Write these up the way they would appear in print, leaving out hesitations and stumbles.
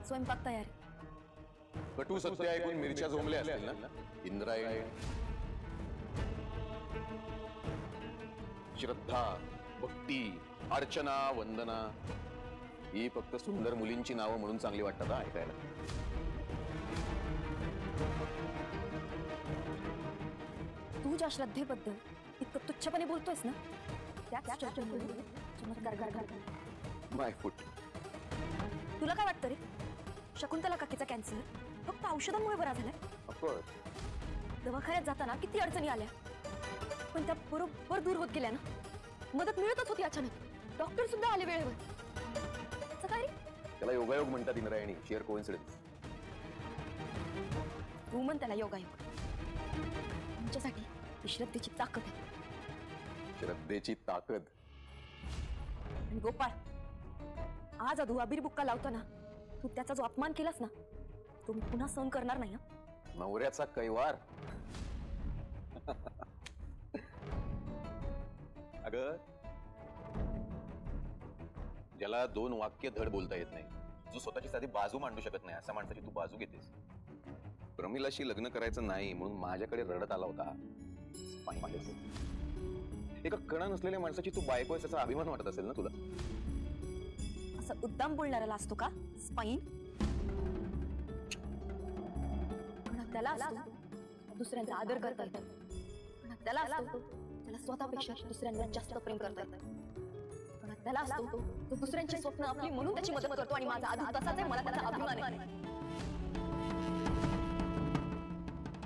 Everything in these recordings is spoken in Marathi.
स्वयंपाक तयार आहे. कटू सत्य ऐकून मिरच्या झोंबल्या असतील ना इंद्रायणी. श्रद्धा, भक्ती, अर्चना, वंदना ही फक्त सुंदर मुलींची नावं म्हणून चांगली वाटतात हा ऐकायला. तू ज्या श्रद्धेबद्दल इतकं तुच्छपणे बोलतोयस ना, त्याच श्रद्धेमुळे चमत्कार घडला. माय फुट. तुला काय वाटतं रे, शकुंतला काकीचा कॅन्सर फक्त औषधांमुळे बरा झालाय? ऑफकोर्स. दवाखान्यात जाताना किती अडचणी आल्या, पण त्या बरोबर दूर होत गेल्या ना. मदत मिळतच होती. अचानक डॉक्टर सुद्धा आले वेळेवर. काय रे, त्याला योगायोग म्हणतात इंद्रायणी. Share coincidence. तू म्हण त्याला योगायोग. तुमच्यासाठी ही श्रद्धेची ताकद आहे. श्रद्धेची ताकद. आणि गोपाळ, आज अधू अबीर बुक्का लावताना तू त्याचा जो अपमान केलास ना, तो मी पुन्हा सहन करणार नाही. नवऱ्याचा कैवार. अगं, ज्याला दोन वाक्य धड बोलता येत नाही, जो स्वतःची साधी बाजू मांडू शकत नाही, अशा माणसाची तू बाजू घेतेस. प्रमिलाशी लग्न करायचं नाही म्हणून माझ्याकडे रडत आला होता. एका कणा नसलेल्या माणसाची तू बायको आहेस याचा अभिमान वाटत असेल ना तुला? असं उद्दाम बोलणाऱ्याला असतो का स्पाईन? त्याला असतो दुसऱ्यांचा आदर करता येतो. त्याला असतो त्याला स्वतःपेक्षा दुसऱ्यांना जास्त प्रेम करता येतं. त्याला असतो तो दुसऱ्यांची स्वप्न आपली म्हणून त्याची मदत करतो. आणि माझा आदू तसाच आहे. मला त्याचा अभिमान आहे.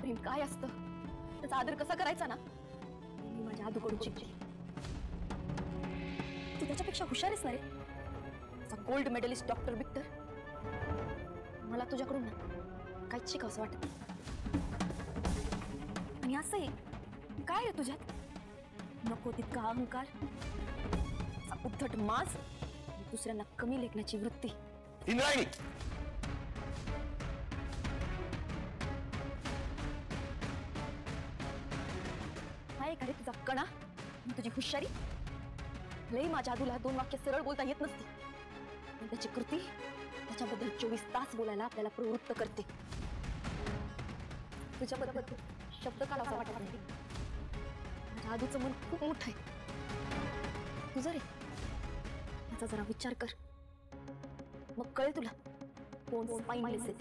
प्रेम काय असतं, त्याचा आदर कसा करायचा ना, मी माझ्या आदूकडून शिकले. तू त्याच्यापेक्षा हुशार आहेस ना रे. Gold medalist doctor Victor. मला तुझ्याकडून ना काहीच शिकावंसं वाटत. आणि असंही काय रे तुझ्यात, नको तितका अहंकार, उद्धट माज, दुसऱ्यांना कमी लेखण्याची वृत्ती. इंद्रायणी, काय का रे तुझा कणा, तुझी हुशारी. लई माझ्या आदूला दोन वाक्य सरळ बोलता येत नसती, पण त्याची कृती त्याच्याबद्दल 24 तास बोलायला आपल्याला प्रवृत्त करते. तुझ्याबद्दल शब्द काढावा वाटत नाही. माझ्या आदूचं मन खूप मोठं आहे. तुझं रे, याचा जरा विचार कर, मग कळेल तुला कोण स्पाईनलेस आहे.